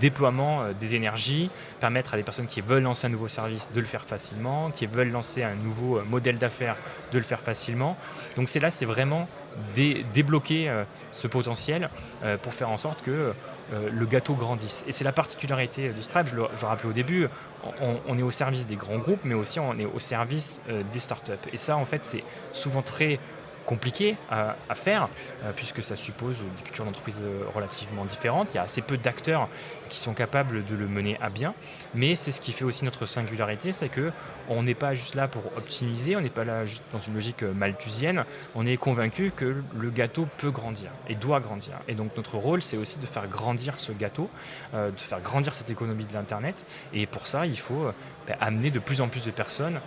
déploiement des énergies, permettre à des personnes qui veulent lancer un nouveau service de le faire facilement, qui veulent lancer un nouveau modèle d'affaires de le faire facilement. Donc c'est vraiment débloquer ce potentiel pour faire en sorte que le gâteau grandisse. Et c'est la particularité de Stripe, je le rappelais au début, on est au service des grands groupes, mais aussi on est au service des startups. Et ça, en fait, c'est souvent très compliqué à faire, puisque ça suppose des cultures d'entreprise relativement différentes. Il y a assez peu d'acteurs qui sont capables de le mener à bien, mais c'est ce qui fait aussi notre singularité, c'est qu'on n'est pas juste là pour optimiser, on n'est pas là juste dans une logique malthusienne, on est convaincu que le gâteau peut grandir et doit grandir. Et donc notre rôle, c'est aussi de faire grandir ce gâteau, de faire grandir cette économie de l'Internet, et pour ça, il faut amener de plus en plus de personnes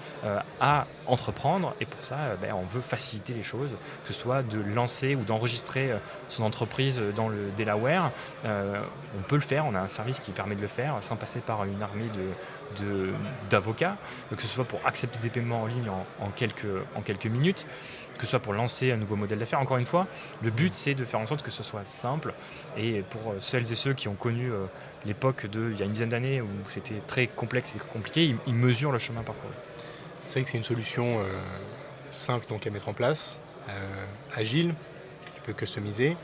à entreprendre, et pour ça, on veut faciliter les choses, que ce soit de lancer ou d'enregistrer son entreprise dans le Delaware. On peut le faire, on a un service qui permet de le faire sans passer par une armée d'avocats, que ce soit pour accepter des paiements en ligne en quelques minutes, que ce soit pour lancer un nouveau modèle d'affaires. Encore une fois, le but, c'est de faire en sorte que ce soit simple, et pour celles et ceux qui ont connu l'époque il y a une dizaine d'années où c'était très complexe et compliqué, ils mesurent le chemin parcouru. C'est vrai que c'est une solution simple donc à mettre en place, agile, que tu peux customiser,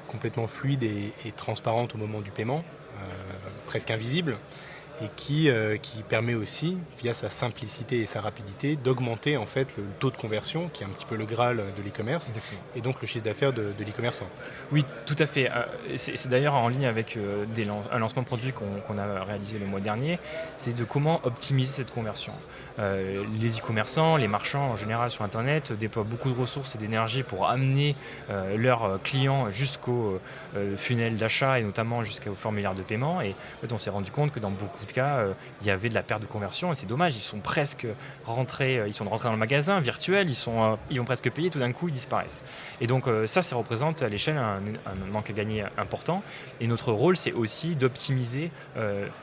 complètement fluide et transparente au moment du paiement, presque invisible. et qui permet aussi, via sa simplicité et sa rapidité, d'augmenter en fait le taux de conversion, qui est un petit peu le Graal de l'e-commerce, Exactement. et donc le chiffre d'affaires de l'e-commerçant. Oui, tout à fait. C'est d'ailleurs en ligne avec un lancement de produit qu'on a réalisé le mois dernier, c'est de comment optimiser cette conversion. Les e-commerçants, les marchands en général sur Internet déploient beaucoup de ressources et d'énergie pour amener leurs clients jusqu'au funnel d'achat et notamment jusqu'au formulaire de paiement. Et en fait, on s'est rendu compte que dans beaucoup de cas, il y avait de la perte de conversion et c'est dommage. Ils sont rentrés dans le magasin virtuel, ils vont presque payer, tout d'un coup ils disparaissent. Et donc ça représente à l'échelle un manque à gagner important. Et notre rôle, c'est aussi d'optimiser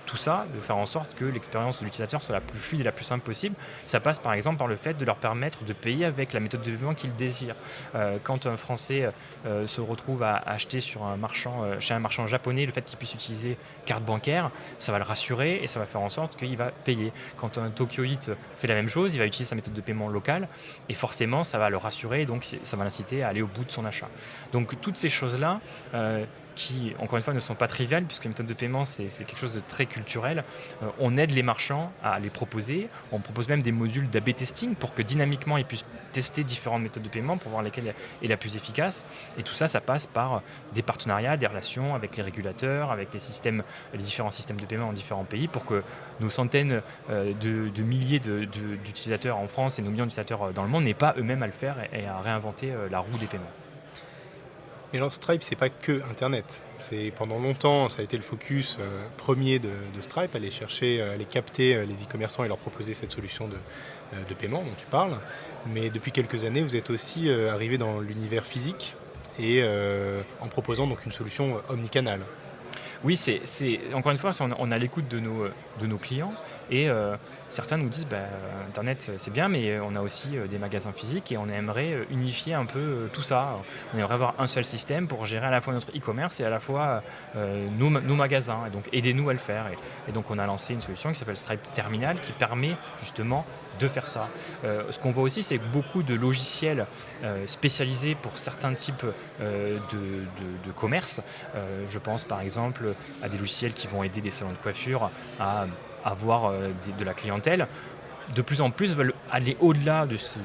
tout ça, de faire en sorte que l'expérience de l'utilisateur soit la plus fluide et la plus simple possible. Ça passe par exemple par le fait de leur permettre de payer avec la méthode de paiement qu'ils désirent. Quand un Français se retrouve à acheter chez un marchand japonais, le fait qu'il puisse utiliser carte bancaire, ça va le rassurer et ça va faire en sorte qu'il va payer. Quand un Tokyoïte fait la même chose, il va utiliser sa méthode de paiement locale et forcément ça va le rassurer et donc ça va l'inciter à aller au bout de son achat. Donc toutes ces choses-là qui, encore une fois, ne sont pas triviales puisque la méthode de paiement, c'est quelque chose de très culturel. On aide les marchands à les proposer. On propose même des modules d'A/B testing pour que dynamiquement, ils puissent tester différentes méthodes de paiement pour voir laquelle est la plus efficace. Et tout ça, ça passe par des partenariats, des relations avec les régulateurs, avec les différents systèmes de paiement en différents pays pour que nos centaines de milliers d'utilisateurs en France et nos millions d'utilisateurs dans le monde n'aient pas eux-mêmes à le faire et à réinventer la roue des paiements. Mais alors Stripe, c'est pas que Internet. Pendant longtemps, ça a été le focus premier de Stripe, aller capter les e-commerçants et leur proposer cette solution de paiement dont tu parles. Mais depuis quelques années, vous êtes aussi arrivé dans l'univers physique et en proposant donc une solution omnicanal. Oui, encore une fois, on a l'écoute de nos clients et certains nous disent Internet c'est bien, mais on a aussi des magasins physiques et on aimerait unifier un peu tout ça. On aimerait avoir un seul système pour gérer à la fois notre e-commerce et à la fois nos magasins. Et donc aidez-nous à le faire. Et donc on a lancé une solution qui s'appelle Stripe Terminal qui permet justement de faire ça. Ce qu'on voit aussi, c'est que beaucoup de logiciels spécialisés pour certains types de commerce. Je pense par exemple à des logiciels qui vont aider des salons de coiffure à avoir de la clientèle. De plus en plus veulent aller au-delà de ce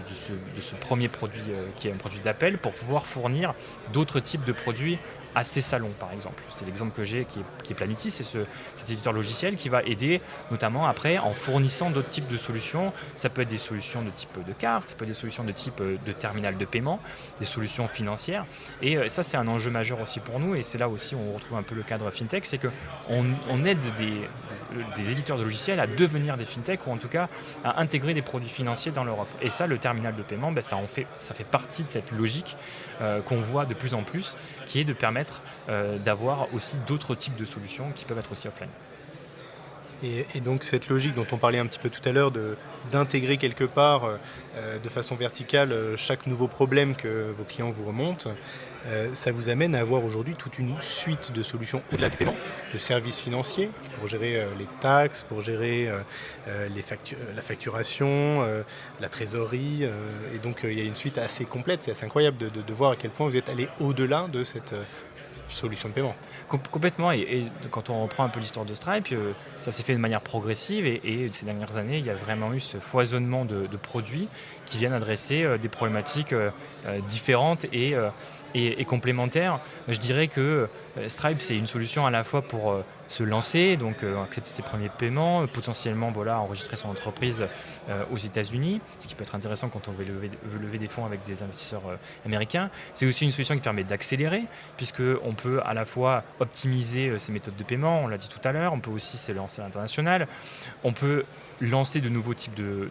premier produit qui est un produit d'appel pour pouvoir fournir d'autres types de produits à ces salons par exemple. C'est l'exemple que j'ai qui est Planity, c'est cet éditeur logiciel qui va aider notamment après en fournissant d'autres types de solutions. Ça peut être des solutions de type de carte, ça peut être des solutions de type de terminal de paiement, des solutions financières. Et ça c'est un enjeu majeur aussi pour nous et c'est là aussi où on retrouve un peu le cadre FinTech, c'est qu'on aide des éditeurs de logiciels à devenir des FinTech ou en tout cas à intégrer des produits financiers dans leur offre. Et ça, le terminal de paiement, ça fait partie de cette logique qu'on voit de plus en plus, qui est de permettre d'avoir aussi d'autres types de solutions qui peuvent être aussi offline. Et donc cette logique dont on parlait un petit peu tout à l'heure, d'intégrer quelque part de façon verticale chaque nouveau problème que vos clients vous remontent, ça vous amène à avoir aujourd'hui toute une suite de solutions au-delà du paiement, de services financiers pour gérer les taxes, pour gérer la facturation, la trésorerie. Et donc il y a une suite assez complète, c'est assez incroyable de voir à quel point vous êtes allé au-delà de cette solution de paiement. Complètement, et quand on reprend un peu l'histoire de Stripe, ça s'est fait de manière progressive et ces dernières années, il y a vraiment eu ce foisonnement de produits qui viennent adresser des problématiques différentes et complémentaires. Je dirais que Stripe, c'est une solution à la fois pour se lancer, donc accepter ses premiers paiements, potentiellement enregistrer son entreprise aux États-Unis, ce qui peut être intéressant quand on veut lever des fonds avec des investisseurs américains. C'est aussi une solution qui permet d'accélérer, puisqu'on peut à la fois optimiser ses méthodes de paiement, on l'a dit tout à l'heure, on peut aussi se lancer à l'international, on peut lancer de nouveaux types de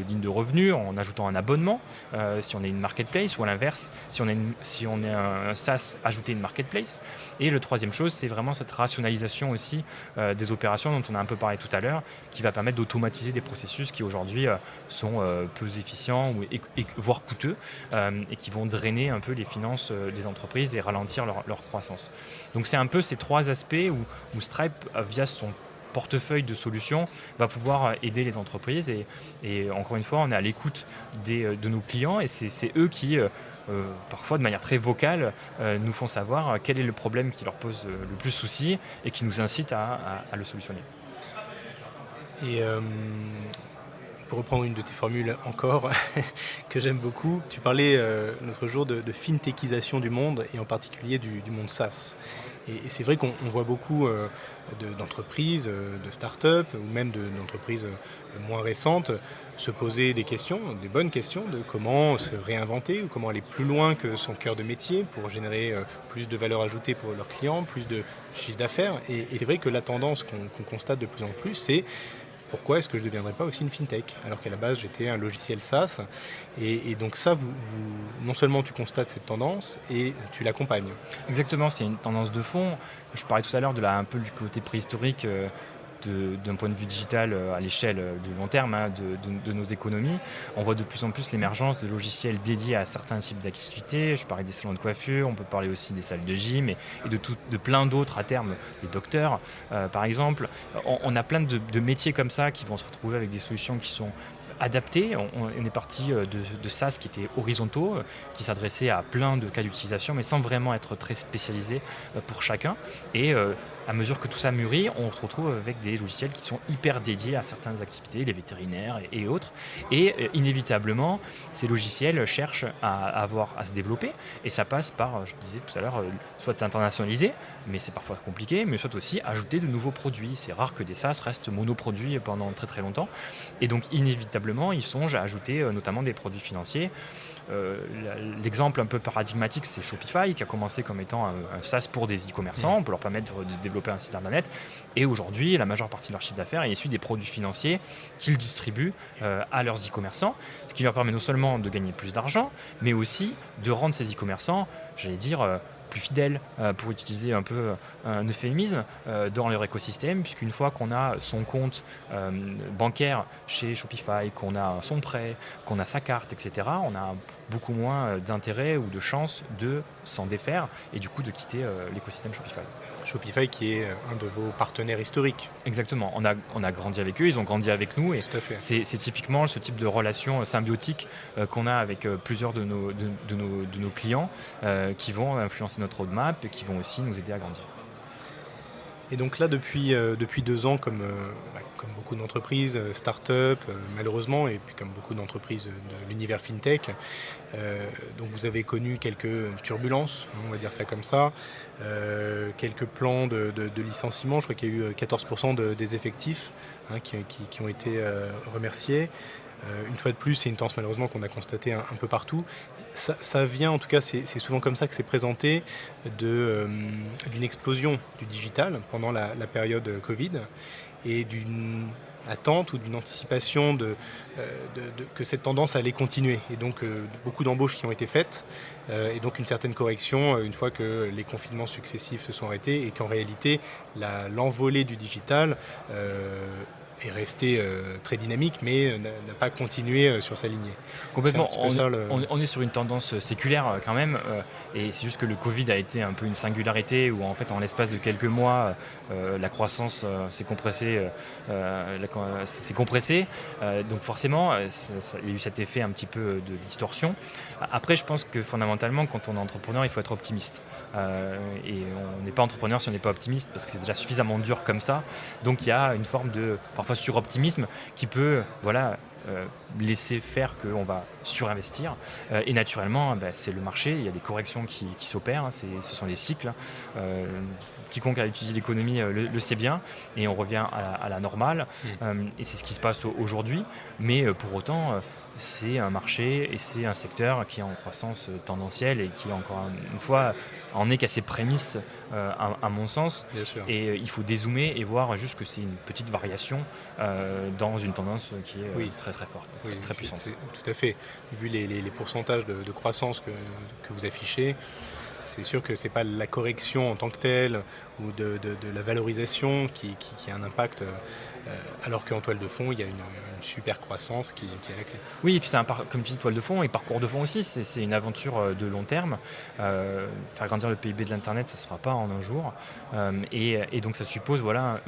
lignes de revenus en ajoutant un abonnement, si on est une marketplace, ou à l'inverse, si on est un SaaS, ajouter une marketplace. Et la troisième chose, c'est vraiment cette rationalisation aussi des opérations dont on a un peu parlé tout à l'heure, qui va permettre d'automatiser des processus qui aujourd'hui sont peu efficients voire coûteux et qui vont drainer un peu les finances des entreprises et ralentir leur croissance. Donc c'est un peu ces trois aspects où Stripe, via son portefeuille de solutions, va pouvoir aider les entreprises et encore une fois on est à l'écoute de nos clients et c'est eux qui parfois de manière très vocale nous font savoir quel est le problème qui leur pose le plus souci et qui nous incite à le solutionner. Et pour reprendre une de tes formules encore, que j'aime beaucoup, tu parlais l'autre jour de fintechisation du monde, et en particulier du monde SaaS. Et c'est vrai qu'on voit beaucoup d'entreprises, de start-up, ou même d'entreprises moins récentes, se poser des questions, des bonnes questions, de comment se réinventer ou comment aller plus loin que son cœur de métier pour générer plus de valeur ajoutée pour leurs clients, plus de chiffre d'affaires. Et c'est vrai que la tendance qu'on constate de plus en plus, c'est pourquoi est-ce que je ne deviendrais pas aussi une fintech, alors qu'à la base j'étais un logiciel SaaS. Et donc ça, non seulement tu constates cette tendance, et tu l'accompagnes. Exactement, c'est une tendance de fond. Je parlais tout à l'heure un peu du côté préhistorique d'un point de vue digital à l'échelle du long terme de nos économies. On voit de plus en plus l'émergence de logiciels dédiés à certains types d'activités. Je parlais des salons de coiffure, on peut parler aussi des salles de gym et de plein d'autres à terme, les docteurs par exemple. On a plein de métiers comme ça qui vont se retrouver avec des solutions qui sont adaptés. On est parti de SaaS qui étaient horizontaux, qui s'adressaient à plein de cas d'utilisation, mais sans vraiment être très spécialisés pour chacun. Et à mesure que tout ça mûrit, on se retrouve avec des logiciels qui sont hyper dédiés à certaines activités, les vétérinaires et autres. Et inévitablement, ces logiciels cherchent à se développer. Et ça passe par, je disais tout à l'heure, soit de s'internationaliser, mais c'est parfois compliqué, mais soit aussi ajouter de nouveaux produits. C'est rare que des SaaS restent monoproduits pendant très très longtemps. Et donc inévitablement, ils songent à ajouter notamment des produits financiers. L'exemple un peu paradigmatique, c'est Shopify, qui a commencé comme étant un SaaS pour des e-commerçants, pour leur permettre de développer un site internet. Et aujourd'hui, la majeure partie de leur chiffre d'affaires est issue des produits financiers qu'ils distribuent à leurs e-commerçants, ce qui leur permet non seulement de gagner plus d'argent, mais aussi de rendre ces e-commerçants, j'allais dire, plus fidèles, pour utiliser un peu un euphémisme, dans leur écosystème, puisqu'une fois qu'on a son compte bancaire chez Shopify, qu'on a son prêt, qu'on a sa carte, etc., on a beaucoup moins d'intérêt ou de chances de s'en défaire et du coup de quitter l'écosystème Shopify. Shopify qui est un de vos partenaires historiques. Exactement, on a grandi avec eux, ils ont grandi avec nous et Tout à fait. c'est typiquement ce type de relation symbiotique qu'on a avec plusieurs de nos clients qui vont influencer notre roadmap et qui vont aussi nous aider à grandir. Et donc là, depuis 2 ans, comme beaucoup d'entreprises, start-up, malheureusement, et puis comme beaucoup d'entreprises de l'univers fintech, donc vous avez connu quelques turbulences, on va dire ça comme ça, quelques plans de licenciement. Je crois qu'il y a eu 14% des effectifs qui ont été remerciés. Une fois de plus, c'est une tendance malheureusement qu'on a constatée un peu partout. Ça vient, en tout cas, c'est souvent comme ça que c'est présenté, d'une explosion du digital pendant la période Covid et d'une attente ou d'une anticipation que cette tendance allait continuer. Et donc beaucoup d'embauches qui ont été faites et donc une certaine correction une fois que les confinements successifs se sont arrêtés et qu'en réalité l'envolée du digital est resté très dynamique, mais n'a pas continué sur sa lignée. Complètement, on est sur une tendance séculaire quand même, et c'est juste que le Covid a été un peu une singularité où en fait en l'espace de quelques mois, la croissance s'est compressée, donc forcément il y a eu cet effet un petit peu de distorsion. Après, je pense que fondamentalement, quand on est entrepreneur, il faut être optimiste. Et on n'est pas entrepreneur si on n'est pas optimiste, parce que c'est déjà suffisamment dur comme ça. Donc il y a une forme de parfois suroptimisme qui peut laisser faire qu'on va surinvestir. Et naturellement, c'est le marché, il y a des corrections qui s'opèrent, ce sont des cycles. Quiconque a étudié l'économie le sait bien, et on revient à la normale. Et c'est ce qui se passe aujourd'hui. Mais pour autant, c'est un marché et c'est un secteur qui est en croissance tendancielle et qui, encore une fois, en est qu'à ses prémices, à mon sens. Bien sûr. Et il faut dézoomer et voir juste que c'est une petite variation dans une tendance qui est très très forte, très puissante. Tout à fait. Vu les pourcentages de croissance que vous affichez, c'est sûr que ce n'est pas la correction en tant que telle ou de la valorisation qui a un impact, alors qu'en toile de fond, il y a une super croissance qui est à la clé. Oui, et puis comme tu dis, toile de fond et parcours de fond aussi, c'est une aventure de long terme. Faire grandir le PIB de l'Internet, ça ne se fera pas en un jour. Et donc ça suppose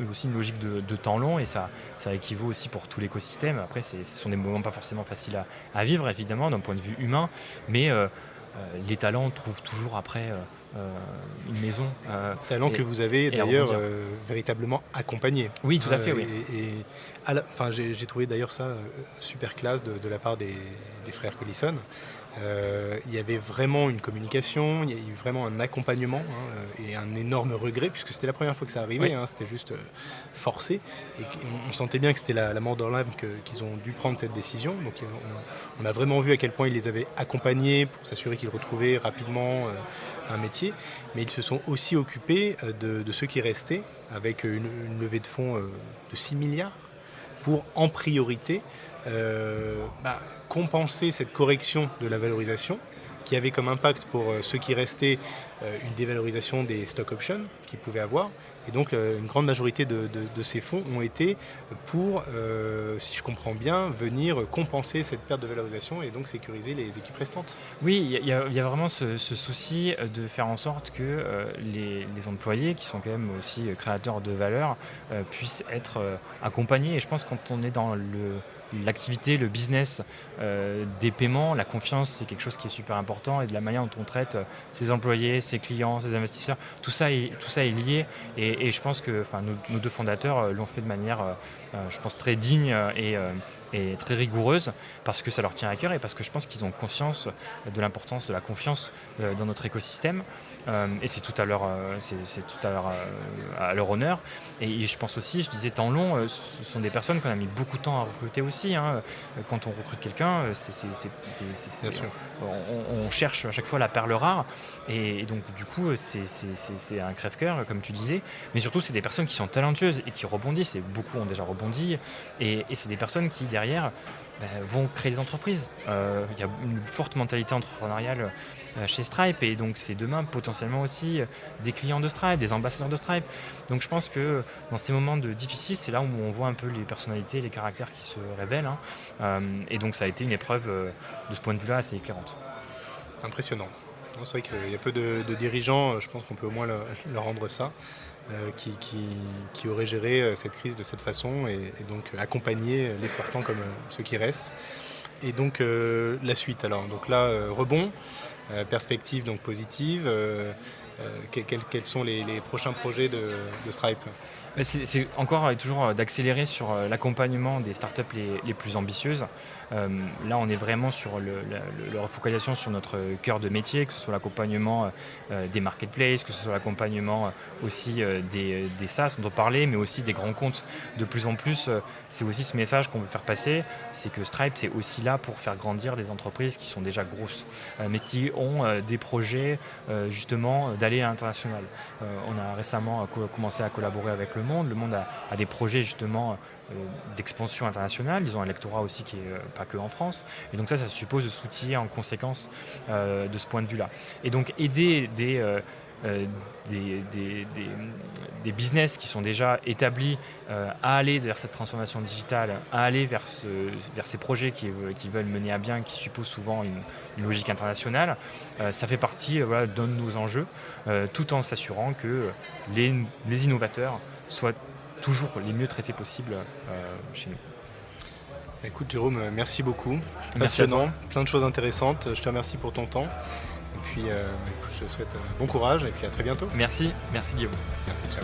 aussi une logique de temps long, et ça équivaut aussi pour tout l'écosystème. Après, ce sont des moments pas forcément faciles à vivre, évidemment, d'un point de vue humain, mais les talents trouvent toujours après une maison. Talent que vous avez et d'ailleurs rebondir. Véritablement accompagné. Oui, tout à fait, oui. J'ai trouvé d'ailleurs ça super classe de la part des frères Collison. Il y avait vraiment une communication, il y a eu vraiment un accompagnement et un énorme regret, puisque c'était la première fois que ça arrivait, Oui. c'était juste forcé. Et on sentait bien que c'était la mort dans l'âme qu'ils ont dû prendre cette décision. Donc on a vraiment vu à quel point ils les avaient accompagnés pour s'assurer qu'ils retrouvaient rapidement un métier. Mais ils se sont aussi occupés de ceux qui restaient, avec une levée de fonds de 6 milliards pour en priorité compenser cette correction de la valorisation qui avait comme impact pour ceux qui restaient une dévalorisation des stock options qu'ils pouvaient avoir. Et donc une grande majorité de ces fonds ont été pour, si je comprends bien, venir compenser cette perte de valorisation et donc sécuriser les équipes restantes. Oui, il y a vraiment ce souci de faire en sorte que les employés, qui sont quand même aussi créateurs de valeur, puissent être accompagnés. Et je pense que quand on est dans l'activité, le business des paiements, la confiance, c'est quelque chose qui est super important, et de la manière dont on traite ses employés, ses clients, ses investisseurs, tout ça est lié, et je pense que nos deux fondateurs l'ont fait de manière, je pense, très digne et très rigoureuse, parce que ça leur tient à cœur et parce que je pense qu'ils ont conscience de l'importance de la confiance dans notre écosystème, et c'est tout à leur honneur. Et je pense aussi, je disais temps long, ce sont des personnes qu'on a mis beaucoup de temps à recruter aussi. Quand on recrute quelqu'un, Bien sûr. on cherche à chaque fois la perle rare, et donc du coup c'est un crève-cœur, comme tu disais, mais surtout c'est des personnes qui sont talentueuses et qui rebondissent, et beaucoup ont déjà rebondi, et c'est des personnes qui derrière vont créer des entreprises. Il y a une forte mentalité entrepreneuriale chez Stripe, et donc c'est demain potentiellement aussi des clients de Stripe, des ambassadeurs de Stripe. Donc je pense que dans ces moments difficiles, c'est là où on voit un peu les personnalités, les caractères qui se révèlent, et donc ça a été une épreuve de ce point de vue-là assez éclairante. Impressionnant. Non, c'est vrai qu'il y a peu de dirigeants, je pense qu'on peut au moins leur rendre ça, qui auraient géré cette crise de cette façon et donc accompagner les sortants comme ceux qui restent. Et donc la suite alors. Donc là, rebond, perspective donc positive. Quels sont les prochains projets de Stripe ? C'est encore et toujours d'accélérer sur l'accompagnement des startups les plus ambitieuses. Là, on est vraiment sur la refocalisation sur notre cœur de métier, que ce soit l'accompagnement des marketplaces, que ce soit l'accompagnement aussi des SaaS dont on parlait, mais aussi des grands comptes. De plus en plus, c'est aussi ce message qu'on veut faire passer, c'est que Stripe, c'est aussi là pour faire grandir des entreprises qui sont déjà grosses, mais qui ont des projets justement d'aller à l'international. On a récemment commencé à collaborer avec Le Monde. Le Monde a des projets justement d'expansion internationale. Ils ont un lectorat aussi qui est pas que en France. Et donc ça suppose de s'outiller en conséquence de ce point de vue-là. Et donc aider des business qui sont déjà établis à aller vers cette transformation digitale, à aller vers ces projets qui veulent mener à bien, qui supposent souvent une logique internationale, ça fait partie d'un de nos enjeux, tout en s'assurant que les innovateurs soient toujours les mieux traités possibles chez nous. Écoute Jérôme, merci beaucoup. Merci à toi. Passionnant, plein de choses intéressantes. Je te remercie pour ton temps. Et puis écoute, je te souhaite bon courage et puis à très bientôt. Merci Guillaume. Merci, ciao.